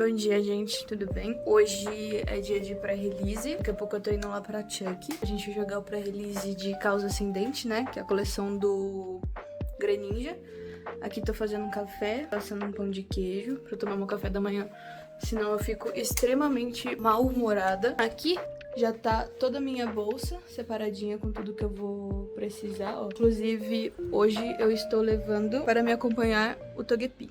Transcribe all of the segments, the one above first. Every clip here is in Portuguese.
Bom dia, gente, tudo bem? Hoje é dia de pré-release, daqui a pouco eu tô indo lá pra Chuck. A gente vai jogar o pré-release de Caos Ascendente, né, que é a coleção do Greninja. Aqui tô fazendo um café, passando um pão de queijo pra eu tomar meu café da manhã, senão eu fico extremamente mal-humorada. Aqui já tá toda a minha bolsa separadinha com tudo que eu vou precisar, ó. Inclusive, hoje eu estou levando para me acompanhar o Togepi.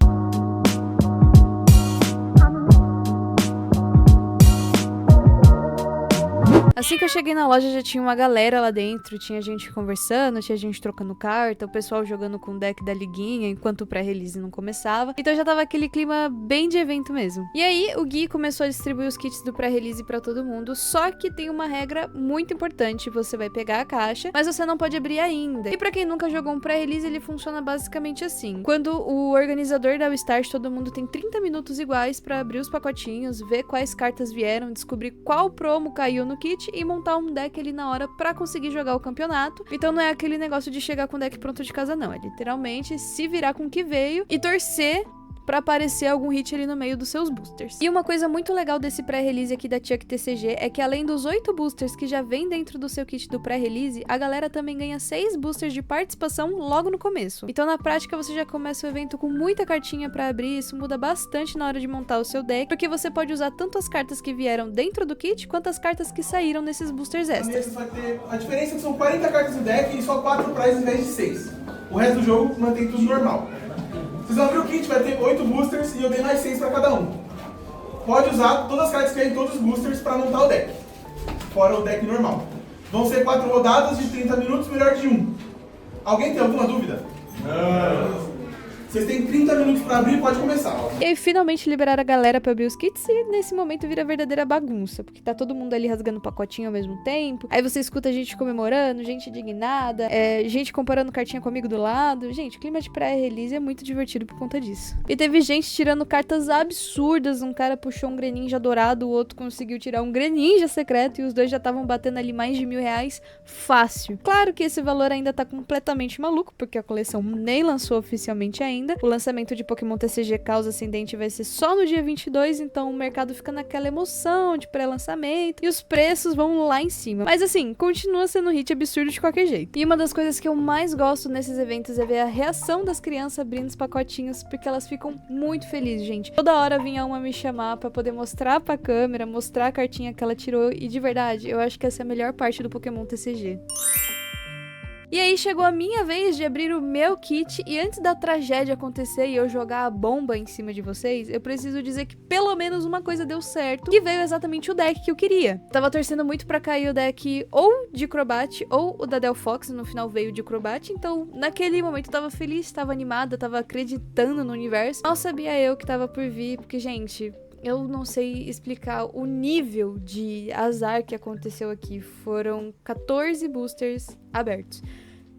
Assim que eu cheguei na loja já tinha uma galera lá dentro, tinha gente conversando, tinha gente trocando carta, o pessoal jogando com o deck da liguinha enquanto o pré-release não começava. Então já tava aquele clima bem de evento mesmo. E aí o Gui começou a distribuir os kits do pré-release pra todo mundo, só que tem uma regra muito importante, você vai pegar a caixa, mas você não pode abrir ainda. E pra quem nunca jogou um pré-release, ele funciona basicamente assim. Quando o organizador dá o start, todo mundo tem 30 minutos iguais pra abrir os pacotinhos, ver quais cartas vieram, descobrir qual promo caiu no kit e montar um deck ali na hora pra conseguir jogar o campeonato. Então não é aquele negócio de chegar com o deck pronto de casa, não. É literalmente se virar com o que veio e torcer pra aparecer algum hit ali no meio dos seus boosters. E uma coisa muito legal desse pré-release aqui da Chuck TCG é que além dos 8 boosters que já vem dentro do seu kit do pré-release, a galera também ganha 6 boosters de participação logo no começo. Então na prática você já começa o evento com muita cartinha pra abrir, isso muda bastante na hora de montar o seu deck, porque você pode usar tanto as cartas que vieram dentro do kit, quanto as cartas que saíram nesses boosters extras. A diferença é que são 40 cartas no deck e só 4 prizes em vez de 6. O resto do jogo mantém tudo normal. Vocês vão abrir o kit, vai ter 8 boosters e eu dei mais 6 para cada um. Pode usar todas as cartas que tem em todos os boosters para montar o deck, fora o deck normal. Vão ser 4 rodadas de 30 minutos, melhor de 1. Alguém tem alguma dúvida? Não. Vocês têm 30 minutos para abrir e pode começar. E aí finalmente liberaram a galera pra abrir os kits e nesse momento vira verdadeira bagunça, porque tá todo mundo ali rasgando o pacotinho ao mesmo tempo, aí você escuta gente comemorando, gente indignada, gente comparando cartinha com amigo do lado. Gente, o clima de pré-release é muito divertido por conta disso. E teve gente tirando cartas absurdas, um cara puxou um Greninja dourado, o outro conseguiu tirar um Greninja secreto e os dois já estavam batendo ali mais de R$1.000 fácil. Claro que esse valor ainda tá completamente maluco, porque a coleção nem lançou oficialmente ainda. O lançamento de Pokémon TCG Caos Ascendente vai ser só no dia 22, então o mercado fica naquela emoção de pré-lançamento e os preços vão lá em cima. Mas assim, continua sendo um hit absurdo de qualquer jeito. E uma das coisas que eu mais gosto nesses eventos é ver a reação das crianças abrindo os pacotinhos, porque elas ficam muito felizes, gente. Toda hora vinha uma me chamar pra poder mostrar pra câmera, mostrar a cartinha que ela tirou e de verdade, eu acho que essa é a melhor parte do Pokémon TCG. E aí chegou a minha vez de abrir o meu kit e antes da tragédia acontecer e eu jogar a bomba em cima de vocês, eu preciso dizer que pelo menos uma coisa deu certo, que veio exatamente o deck que eu queria. Tava torcendo muito pra cair o deck ou de Crobat ou o da Delphox, no final veio de Crobat, então naquele momento eu tava feliz, tava animada, tava acreditando no universo. Mal sabia eu que tava por vir, porque gente, eu não sei explicar o nível de azar que aconteceu aqui. Foram 14 boosters abertos.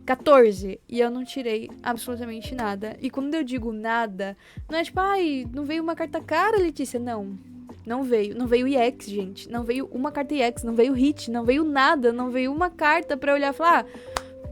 14! E eu não tirei absolutamente nada. E quando eu digo nada, não é tipo, ai, não veio uma carta cara, Letícia. Não. Não veio. Não veio EX, gente. Não veio uma carta EX. Não veio hit. Não veio nada. Não veio uma carta pra eu olhar e falar,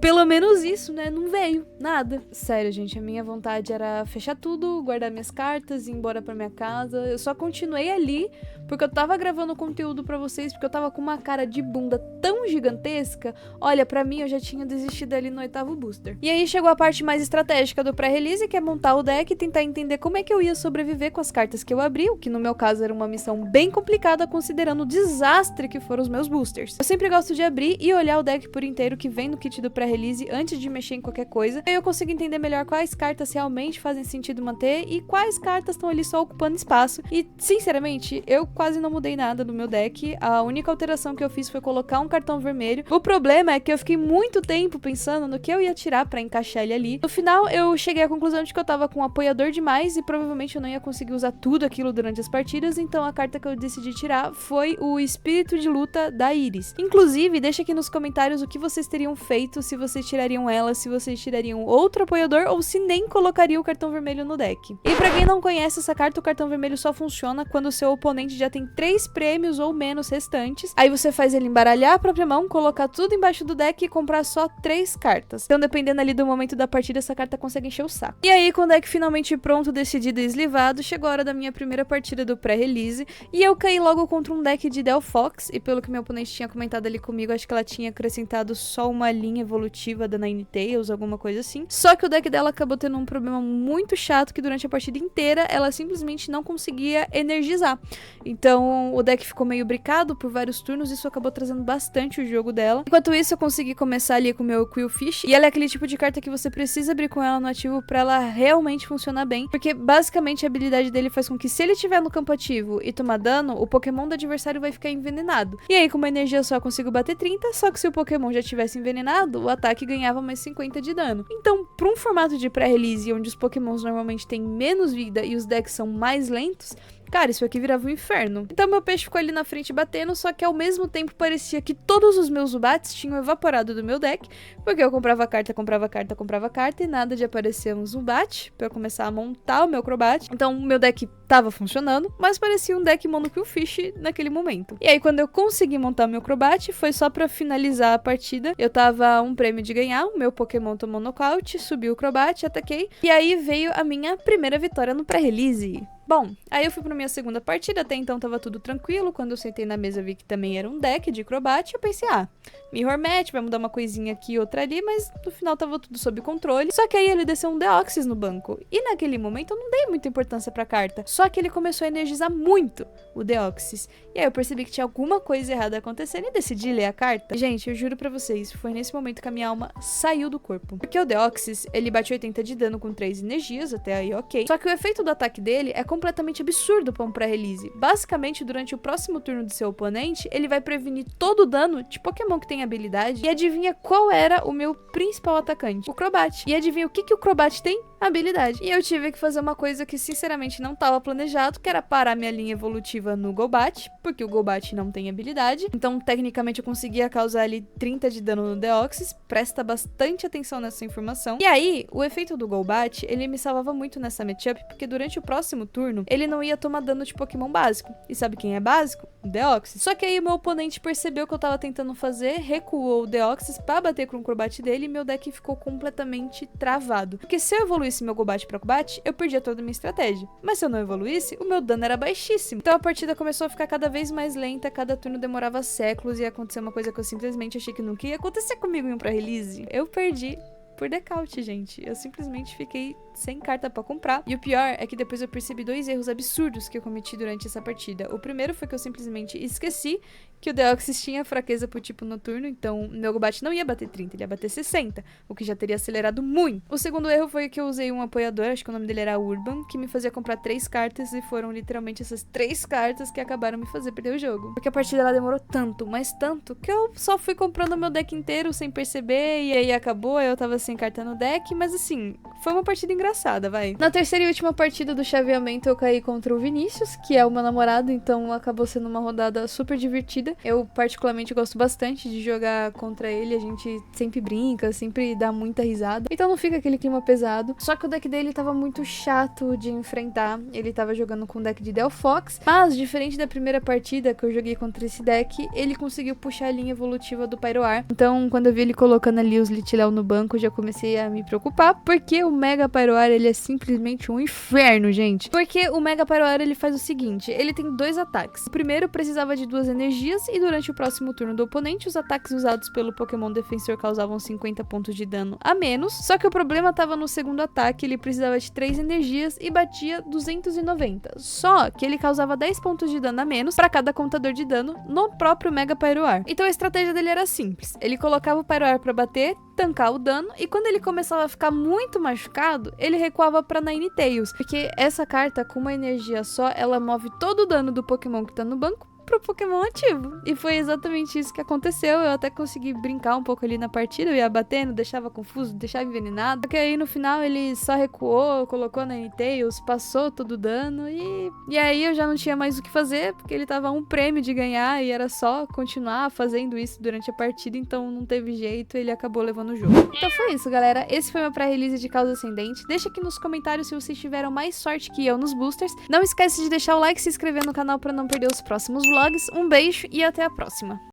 pelo menos isso, né? Não veio. Nada. Sério, gente. A minha vontade era fechar tudo, guardar minhas cartas, ir embora pra minha casa. Eu só continuei ali porque eu tava gravando conteúdo pra vocês, porque eu tava com uma cara de bunda tão gigantesca. Olha, pra mim eu já tinha desistido ali no 8º booster. E aí chegou a parte mais estratégica do pré-release, que é montar o deck e tentar entender como é que eu ia sobreviver com as cartas que eu abri, o que no meu caso era uma missão bem complicada, considerando o desastre que foram os meus boosters. Eu sempre gosto de abrir e olhar o deck por inteiro que vem no kit do pré-release antes de mexer em qualquer coisa. Aí eu consigo entender melhor quais cartas realmente fazem sentido manter e quais cartas estão ali só ocupando espaço. E, sinceramente, eu quase não mudei nada no meu deck. A única alteração que eu fiz foi colocar um cartão vermelho. O problema é que eu fiquei muito tempo pensando no que eu ia tirar pra encaixar ele ali. No final, eu cheguei à conclusão de que eu tava com um apoiador demais e provavelmente eu não ia conseguir usar tudo aquilo durante as partidas, então a carta que eu decidi tirar foi o Espírito de Luta da Iris. Inclusive, deixa aqui nos comentários o que vocês teriam feito se vocês tirariam ela, se vocês tirariam outro apoiador ou se nem colocariam o cartão vermelho no deck. E pra quem não conhece essa carta, o cartão vermelho só funciona quando o seu oponente já tem 3 prêmios ou menos restantes. Aí você faz ele embaralhar a própria mão, colocar tudo embaixo do deck e comprar só 3 cartas. Então, dependendo ali do momento da partida, essa carta consegue encher o saco. E aí, com o deck finalmente pronto, decidido e eslivado, chegou a hora da minha primeira partida do pré-release e eu caí logo contra um deck de Delphox, e pelo que meu oponente tinha comentado ali comigo, acho que ela tinha acrescentado só uma linha evolutiva da Ninetales, alguma coisa assim. Só que o deck dela acabou tendo um problema muito chato, que durante a partida inteira ela simplesmente não conseguia energizar. Então o deck ficou meio bricado por vários turnos, isso acabou trazendo bastante o jogo dela. Enquanto isso, eu consegui começar ali com o meu Qwilfish, e ela é aquele tipo de carta que você precisa abrir com ela no ativo pra ela realmente funcionar bem, porque basicamente a habilidade dele faz com que, se ele estiver no campo ativo e tomar dano, o Pokémon do adversário vai ficar envenenado. E aí, com uma energia só, eu consigo bater 30, só que se o Pokémon já tivesse envenenado, o ataque ganhava mais 50 de dano. Então, pra um formato de pré-release onde os Pokémons normalmente têm menos vida e os decks são mais lentos, cara, isso aqui virava um inferno. Então meu peixe ficou ali na frente batendo, só que ao mesmo tempo parecia que todos os meus Zubats tinham evaporado do meu deck, porque eu comprava carta, comprava carta, comprava carta e nada de aparecer um Zubat pra eu começar a montar o meu Crobat. Então o meu deck tava funcionando, mas parecia um deck mono Qwilfish naquele momento. E aí, quando eu consegui montar meu Crobat, foi só pra finalizar a partida. Eu tava a um prêmio de ganhar, o meu Pokémon tomou nocaute, subi o Crobat, ataquei, e aí veio a minha primeira vitória no pré-release. Bom, aí eu fui pra minha segunda partida, até então tava tudo tranquilo. Quando eu sentei na mesa, vi que também era um deck de Crobat, eu pensei, Mirror Match, vai mudar uma coisinha aqui e outra ali, mas no final tava tudo sob controle. Só que aí ele desceu um Deoxys no banco, e naquele momento eu não dei muita importância pra carta, só que ele começou a energizar muito o Deoxys. E aí eu percebi que tinha alguma coisa errada acontecendo e decidi ler a carta. Gente, eu juro pra vocês, foi nesse momento que a minha alma saiu do corpo. Porque o Deoxys, ele bate 80 de dano com 3 energias, até aí ok. Só que o efeito do ataque dele é completamente absurdo para um pré-release. Basicamente, durante o próximo turno do seu oponente, ele vai prevenir todo o dano de Pokémon que tem habilidade. E adivinha qual era o meu principal atacante? O Crobat. E adivinha o que o Crobat tem? Habilidade. E eu tive que fazer uma coisa que sinceramente não estava planejado, que era parar minha linha evolutiva no Golbat, porque o Golbat não tem habilidade. Então, tecnicamente, eu conseguia causar ali 30 de dano no Deoxys. Presta bastante atenção nessa informação. E aí, o efeito do Golbat, ele me salvava muito nessa matchup, porque durante o próximo turno, ele não ia tomar dano de Pokémon básico. E sabe quem é básico? O Deoxys. Só que aí o meu oponente percebeu o que eu tava tentando fazer, recuou o Deoxys pra bater com o Crobat dele e meu deck ficou completamente travado. Porque se eu evoluísse meu Golbat pra Crobat, eu perdia toda a minha estratégia. Mas se eu não evoluísse, o meu dano era baixíssimo. Então a partida começou a ficar cada vez mais lenta, cada turno demorava séculos e ia acontecer uma coisa que eu simplesmente achei que nunca ia acontecer comigo em um pré-release. Eu perdi por decaute, gente. Eu simplesmente fiquei sem carta pra comprar. E o pior é que depois eu percebi 2 erros absurdos que eu cometi durante essa partida. O primeiro foi que eu simplesmente esqueci que o Deoxys tinha fraqueza pro tipo noturno, então meu Golbat não ia bater 30, ele ia bater 60, o que já teria acelerado muito. O segundo erro foi que eu usei um apoiador, acho que o nome dele era Urban, que me fazia comprar 3 cartas e foram literalmente essas 3 cartas que acabaram me fazer perder o jogo. Porque a partida ela demorou tanto, mas tanto, que eu só fui comprando meu deck inteiro sem perceber, e aí acabou, eu tava sem carta no deck, mas assim, foi uma partida engraçada, vai. Na terceira e última partida do chaveamento eu caí contra o Vinícius, que é o meu namorado, então acabou sendo uma rodada super divertida. Eu particularmente gosto bastante de jogar contra ele, a gente sempre brinca, sempre dá muita risada, então não fica aquele clima pesado. Só que o deck dele tava muito chato de enfrentar, ele tava jogando com o deck de Delphox, mas diferente da primeira partida que eu joguei contra esse deck, ele conseguiu puxar a linha evolutiva do Pyroar. Então quando eu vi ele colocando ali os Litleo no banco, eu já comecei a me preocupar, porque o Mega Pyroar ele é simplesmente um inferno, gente. Porque o Mega Pyroar ele faz o seguinte, ele tem 2 ataques. O primeiro precisava de 2 energias e durante o próximo turno do oponente, os ataques usados pelo Pokémon defensor causavam 50 pontos de dano a menos. Só que o problema tava no segundo ataque, ele precisava de 3 energias e batia 290. Só que ele causava 10 pontos de dano a menos para cada contador de dano no próprio Mega Pyroar. Então a estratégia dele era simples. Ele colocava o Pyroar para bater, tancar o dano, e quando ele começava a ficar muito machucado, ele recuava pra Ninetales, porque essa carta, com uma energia só, ela move todo o dano do Pokémon que tá no banco pro Pokémon ativo. E foi exatamente isso que aconteceu. Eu até consegui brincar um pouco ali na partida, eu ia batendo, deixava confuso, deixava envenenado. Só que aí no final ele só recuou, colocou na Ninetales, passou todo o dano e aí eu já não tinha mais o que fazer, porque ele tava a um prêmio de ganhar e era só continuar fazendo isso durante a partida, então não teve jeito, ele acabou levando o jogo. Então foi isso, galera. Esse foi meu pré-release de Caos Ascendente. Deixa aqui nos comentários se vocês tiveram mais sorte que eu nos boosters. Não esquece de deixar o like e se inscrever no canal pra não perder os próximos vlogs. Um beijo e até a próxima.